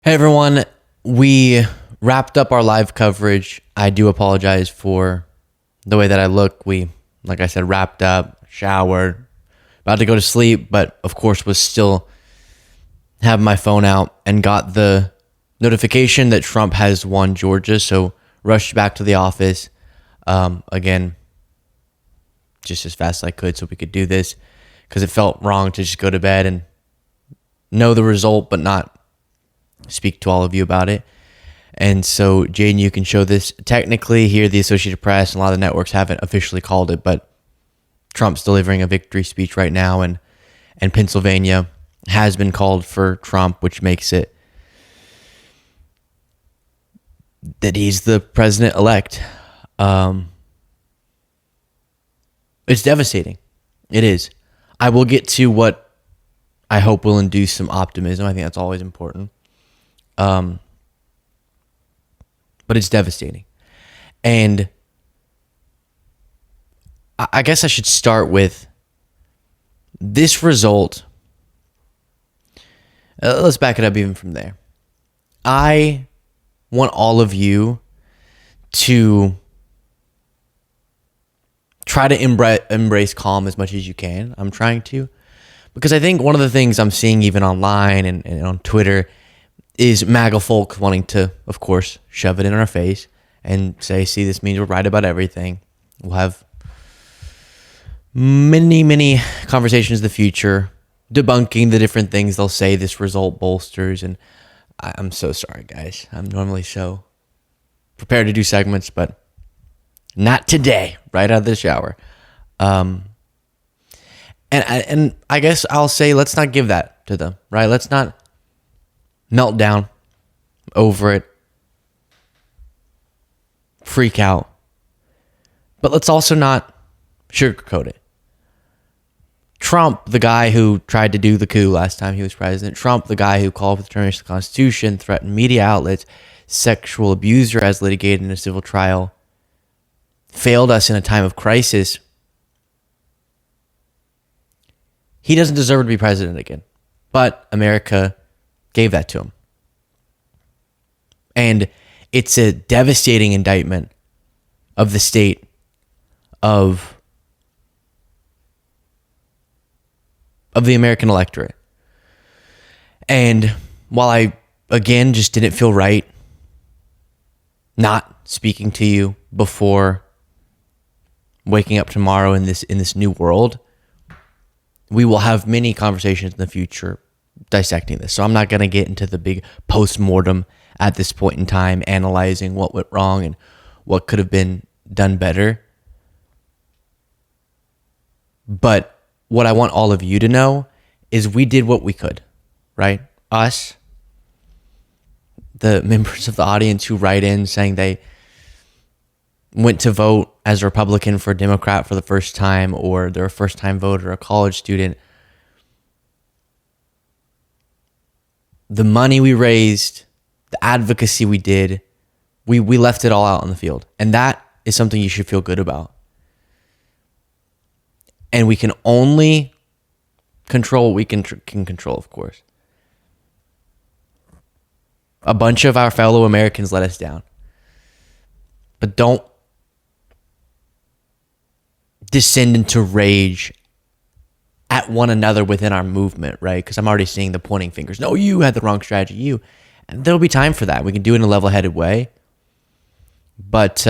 Hey everyone, we wrapped up our live coverage. I do apologize for the way that I look. Like I said, wrapped up, showered, about to go to sleep, but of course was still having my phone out and got the notification that Trump has won Georgia. So rushed back to the office again, just as fast as I could so we could do this because it felt wrong to just go to bed and know the result, but not speak to all of you about it. And so, Jaden, you can show this. Technically, here, the Associated Press and a lot of the networks haven't officially called it, but Trump's delivering a victory speech right now, and Pennsylvania has been called for Trump, which makes it that he's the president-elect. It's devastating. It is. I will get to what I hope will induce some optimism. I think that's always important. But it's devastating. And I guess I should start with this result. Let's back it up even from there. I want all of you to try to embrace calm as much as you can. I'm trying to. Because I think one of the things I'm seeing even online and on Twitter is MAGA folk wanting to, of course, shove it in our face and say, see, this means we're right about everything. We'll have many, many conversations in the future debunking the different things they'll say this result bolsters. And I'm so sorry, guys. I'm normally so prepared to do segments, but not today, right out of the shower. And I guess I'll say, let's not give that to them, right? Let's not melt down over it, freak out, but let's also not sugarcoat it. Trump, the guy who tried to do the coup last time he was president, Trump, the guy who called for the termination of the Constitution, threatened media outlets, sexual abuser as litigated in a civil trial, failed us in a time of crisis. He doesn't deserve to be president again, but America gave that to him. And it's a devastating indictment of the state of the American electorate. And while I, again, just didn't feel right not speaking to you before waking up tomorrow in this new world, we will have many conversations in the future dissecting this. So I'm not going to get into the big post-mortem at this point in time, analyzing what went wrong and what could have been done better. But what I want all of you to know is we did what we could, right? Us, the members of the audience who write in saying they went to vote as a Republican for a Democrat for the first time, or they're a first-time voter, a college student. The money we raised, the advocacy we did, we left it all out on the field. And that is something you should feel good about. And we can only control what we can control, of course. A bunch of our fellow Americans let us down. But don't descend into rage at one another within our movement, right? Because I'm already seeing the pointing fingers. No, you had the wrong strategy. You. And there'll be time for that. We can do it in a level-headed way. But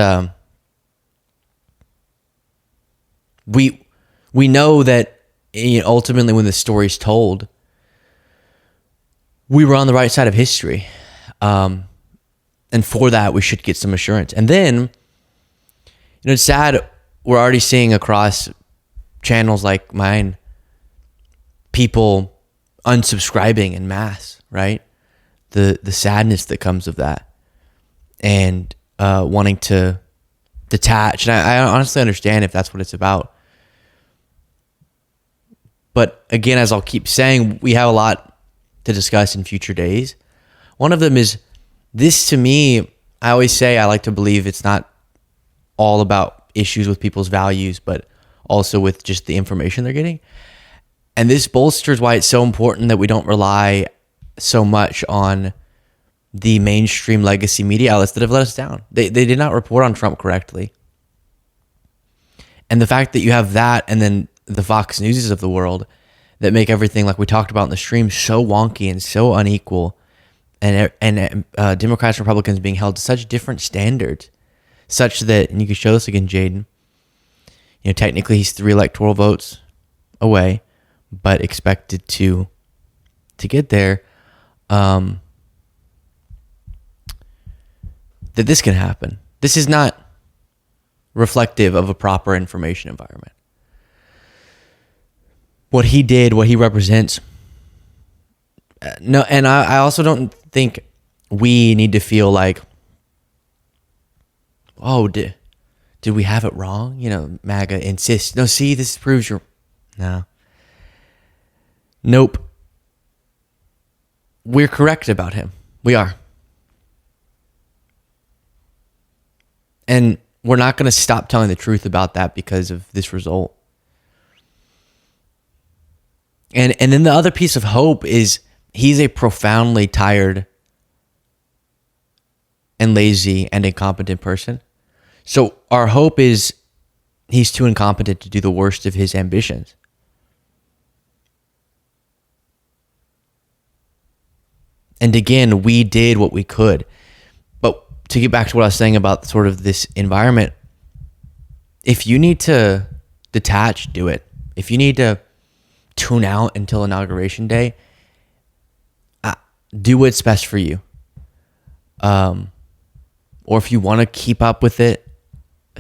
we know that ultimately when the story's told, we were on the right side of history. And for that, we should get some assurance. And then, it's sad, we're already seeing across channels like mine, people unsubscribing en masse, right? The sadness that comes of that, and wanting to detach. And I honestly understand if that's what it's about. But again, as I'll keep saying, we have a lot to discuss in future days. One of them is this. To me, I always say I like to believe it's not all about issues with people's values, but also with just the information they're getting. And this bolsters why it's so important that we don't rely so much on the mainstream legacy media outlets that have let us down. They did not report on Trump correctly. And the fact that you have that and then the Fox Newses of the world that make everything, like we talked about in the stream, so wonky and so unequal, and Democrats and Republicans being held to such different standards, such that, and you can show this again, Jaden, technically he's 3 electoral votes away, but expected to get there, that this can happen. This is not reflective of a proper information environment. What he did, what he represents, no, and I also don't think we need to feel like, oh, did we have it wrong? MAGA insists. No, see, this proves no. Nope. We're correct about him. We are. And we're not going to stop telling the truth about that because of this result. And then the other piece of hope is he's a profoundly tired and lazy and incompetent person. So our hope is he's too incompetent to do the worst of his ambitions. And again, we did what we could. But to get back to what I was saying about sort of this environment, if you need to detach, do it. If you need to tune out until Inauguration Day, do what's best for you. Or if you want to keep up with it,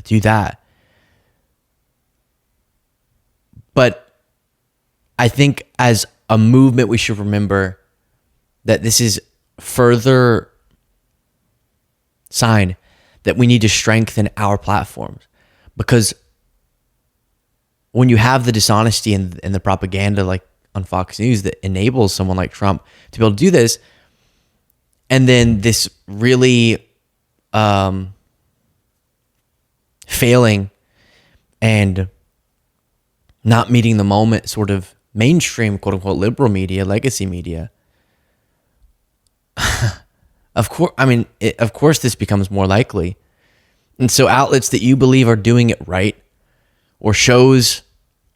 do that. But I think as a movement, we should remember that this is further sign that we need to strengthen our platforms. Because when you have the dishonesty and the propaganda like on Fox News that enables someone like Trump to be able to do this, and then this really failing and not meeting the moment sort of mainstream, quote unquote, liberal media, legacy media, of course this becomes more likely. And so outlets that you believe are doing it right, or shows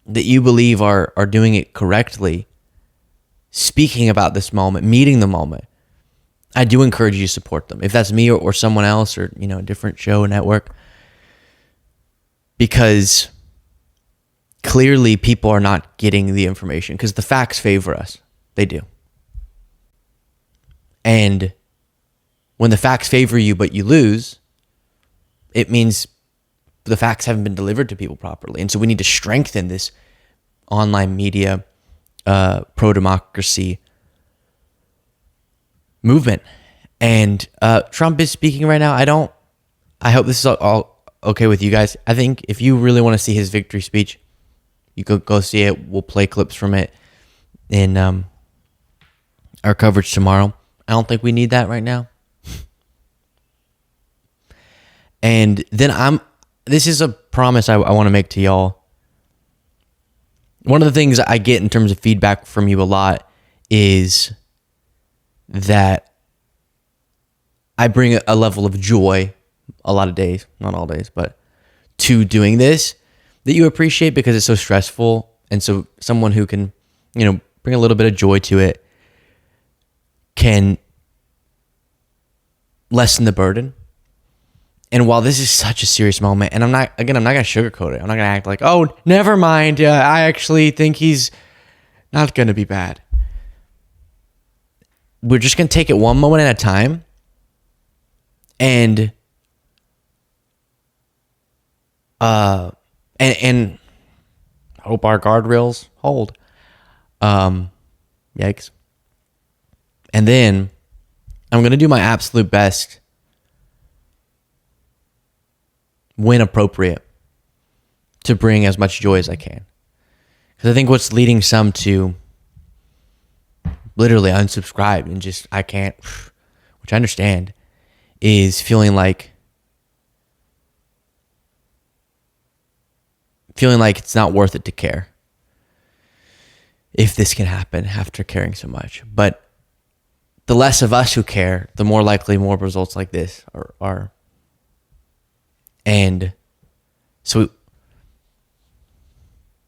that you believe are doing it correctly, speaking about this moment, meeting the moment, I do encourage you to support them. If that's me or someone else, or a different show network, because clearly people are not getting the information because the facts favor us. They do. And when the facts favor you but you lose, it means the facts haven't been delivered to people properly. And so we need to strengthen this online media pro-democracy movement. And Trump is speaking right now. I hope this is all okay with you guys. I think if you really want to see his victory speech, you could go see it. We'll play clips from it in our coverage tomorrow. I don't think we need that right now. And then this is a promise I want to make to y'all. One of the things I get in terms of feedback from you a lot is that I bring a level of joy a lot of days, not all days, but to doing this that you appreciate because it's so stressful. And so someone who can, bring a little bit of joy to it can lessen the burden. And while this is such a serious moment, and I'm not going to sugarcoat it. I'm not going to act like, oh, never mind. I actually think he's not going to be bad. We're just going to take it one moment at a time. And and hope our guardrails hold. Yikes. And then I'm going to do my absolute best when appropriate to bring as much joy as I can. Because I think what's leading some to literally unsubscribe and just, I can't, which I understand, is feeling like it's not worth it to care if this can happen after caring so much. But the less of us who care, the more likely more results like this are. And so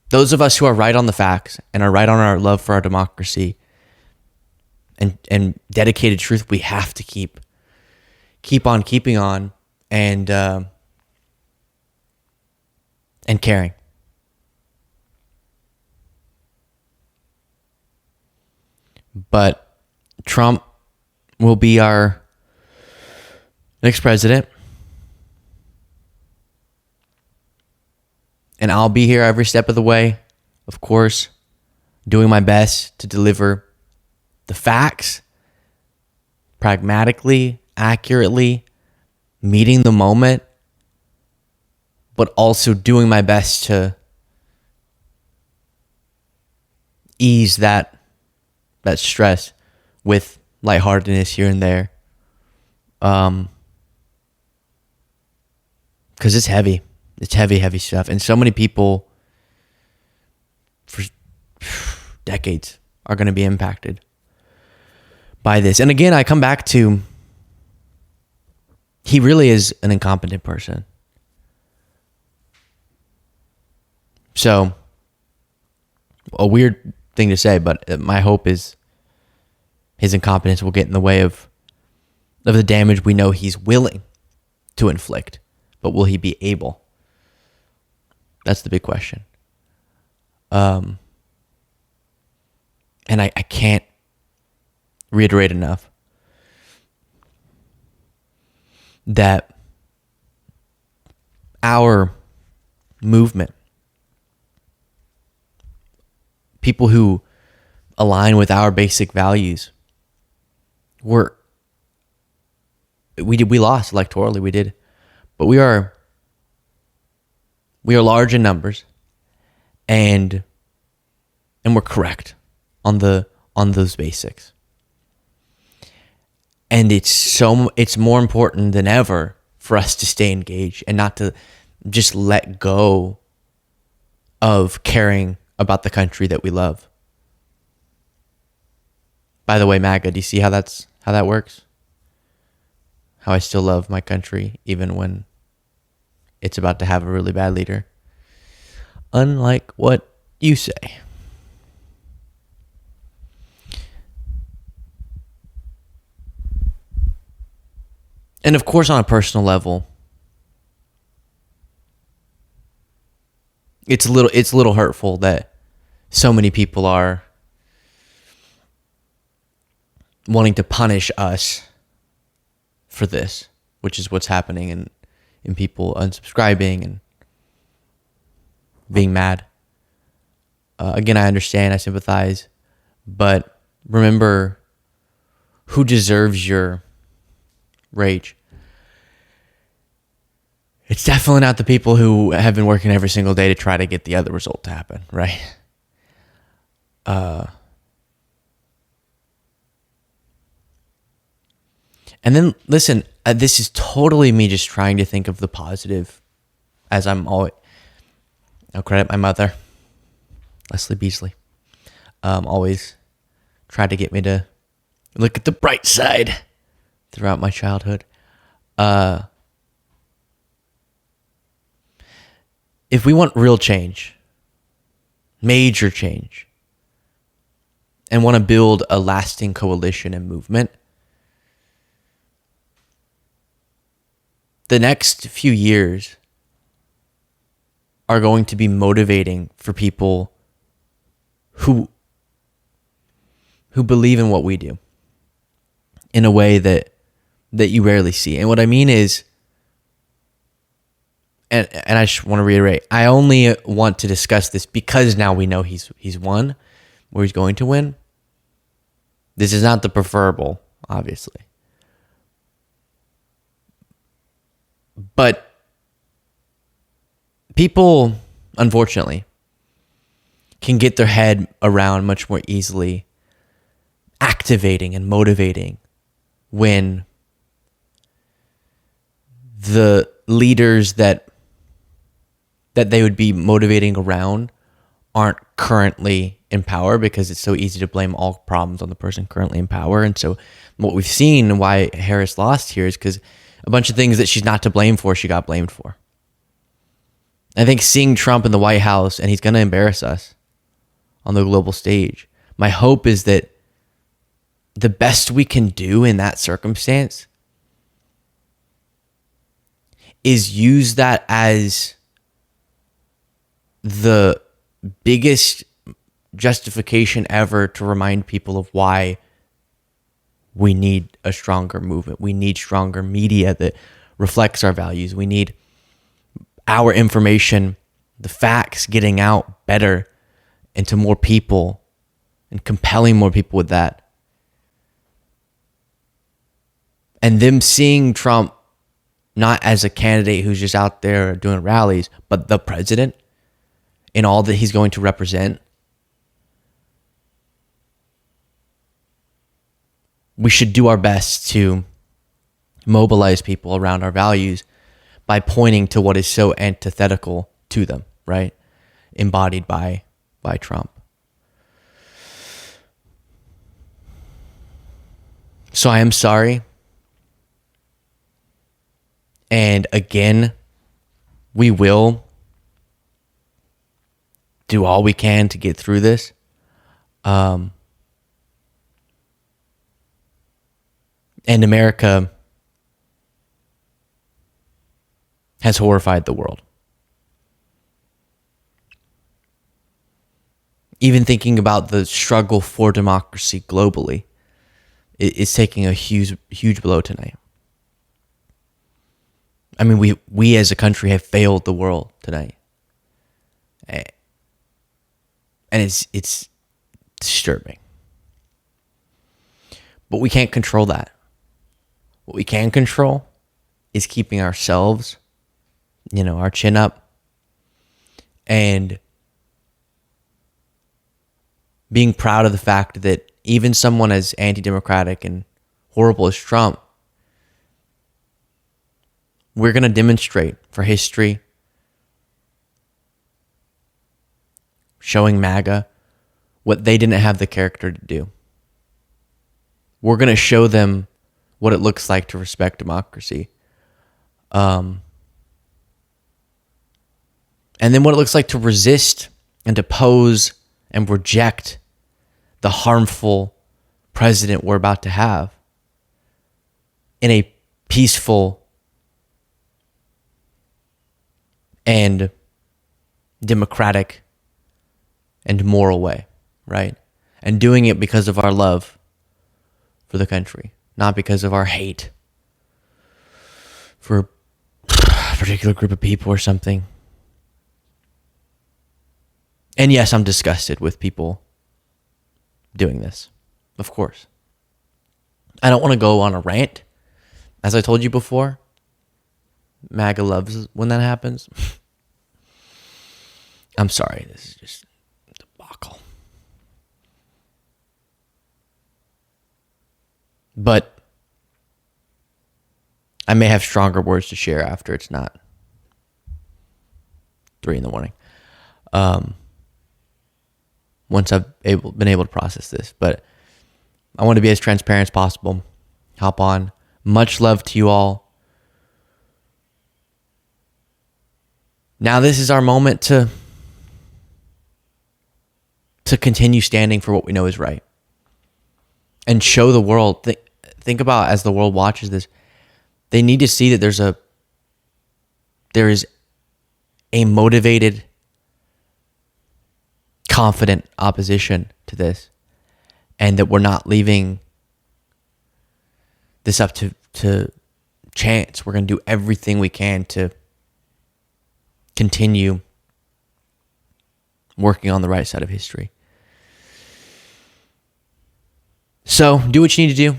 those of us who are right on the facts and are right on our love for our democracy and dedicated truth, we have to keep on keeping on and caring. But Trump will be our next president. And I'll be here every step of the way, of course, doing my best to deliver the facts pragmatically, accurately, meeting the moment, but also doing my best to ease that stress with lightheartedness here and there. Because it's heavy. It's heavy stuff. And so many people for decades are going to be impacted by this. And again, I come back to, he really is an incompetent person. So, a weird thing to say, but my hope is his incompetence will get in the way of the damage we know he's willing to inflict. But will he be able? That's the big question. And I can't reiterate enough that our movement, people who align with our basic values, we lost electorally, we did, but we are large in numbers, and we're correct on those basics. And it's more important than ever for us to stay engaged and not to just let go of caring about the country that we love. By the way, MAGA, do you see how that works? How I still love my country even when it's about to have a really bad leader. Unlike what you say. And of course, on a personal level, it's a little hurtful that so many people are wanting to punish us for this, which is what's happening in people unsubscribing and being mad. Again, I understand, I sympathize, but remember who deserves your rage. It's definitely not the people who have been working every single day to try to get the other result to happen, right? And then, listen, this is totally me just trying to think of the positive, as I'm always... I'll credit my mother, Leslie Beasley, always tried to get me to look at the bright side throughout my childhood. If we want real change, major change, and want to build a lasting coalition and movement, the next few years are going to be motivating for people who believe in what we do in a way that you rarely see. And what I mean is, and I just want to reiterate, I only want to discuss this because now we know he's won, or he's going to win. This is not the preferable, obviously. But people, unfortunately, can get their head around much more easily activating and motivating when the leaders that they would be motivating around aren't currently in power, because it's so easy to blame all problems on the person currently in power. And so what we've seen and why Harris lost here is because a bunch of things that she's not to blame for, she got blamed for. I think seeing Trump in the White House, and he's going to embarrass us on the global stage. My hope is that the best we can do in that circumstance is use that as the biggest justification ever to remind people of why we need a stronger movement. We need stronger media that reflects our values. We need our information, the facts getting out better and to more people and compelling more people with that. And them seeing Trump not as a candidate who's just out there doing rallies, but the president in all that he's going to represent. We should do our best to mobilize people around our values by pointing to what is so antithetical to them, right? Embodied by Trump. So I am sorry. And again, we will do all we can to get through this. And America has horrified the world. Even thinking about the struggle for democracy globally is taking a huge blow tonight. I mean, we as a country have failed the world tonight. And it's disturbing. But we can't control that. What we can control is keeping ourselves, our chin up, and being proud of the fact that even someone as anti-democratic and horrible as Trump, we're going to demonstrate for history, showing MAGA what they didn't have the character to do. We're going to show them what it looks like to respect democracy. And then what it looks like to resist and oppose and reject the harmful president we're about to have in a peaceful and democratic and moral way, right? And doing it because of our love for the country, not because of our hate for a particular group of people or something. And yes, I'm disgusted with people doing this, of course. I don't want to go on a rant. As I told you before, MAGA loves when that happens. I'm sorry, this is just a debacle. But I may have stronger words to share after it's not 3 a.m. Once I've been able to process this. But I want to be as transparent as possible. Hop on. Much love to you all. Now this is our moment to continue standing for what we know is right. And show the world. Think about, as the world watches this, they need to see that there is a motivated, confident opposition to this, and that we're not leaving this up to chance. We're going to do everything we can to continue working on the right side of history. So do what you need to do.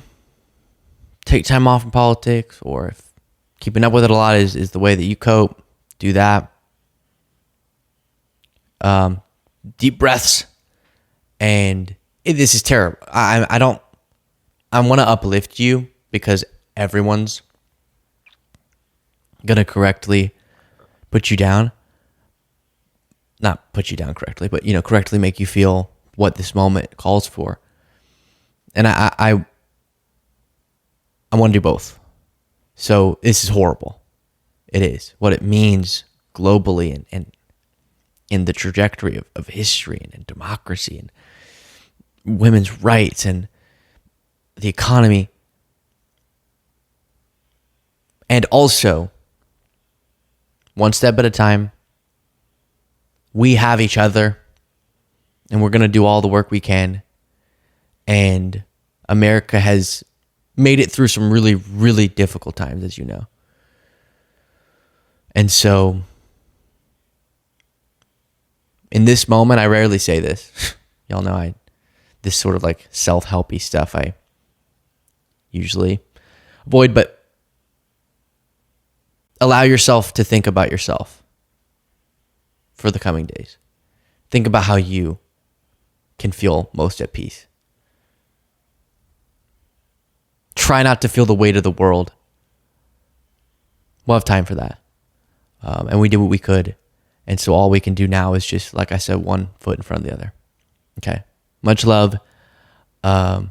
Take time off from politics, or if keeping up with it a lot is the way that you cope, do that. Deep breaths. And this is terrible. I want to uplift you, because everyone's going to correctly put you down. not put you down correctly, but correctly make you feel what this moment calls for. And I want to do both. So this is horrible. It is. What it means globally and in the trajectory of history and democracy and women's rights and the economy. And also, one step at a time, we have each other, and we're going to do all the work we can. And America has made it through some really, really difficult times, as you know. And so, in this moment, I rarely say this. Y'all know this sort of like self-helpy stuff I usually avoid, but allow yourself to think about yourself for the coming days. Think about how you can feel most at peace. Try not to feel the weight of the world. We'll have time for that. And we did what we could. And so all we can do now is just, like I said, one foot in front of the other. Okay. Much love. I'll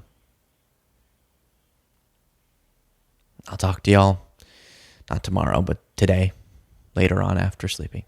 talk to y'all, not tomorrow, but today, later on after sleeping.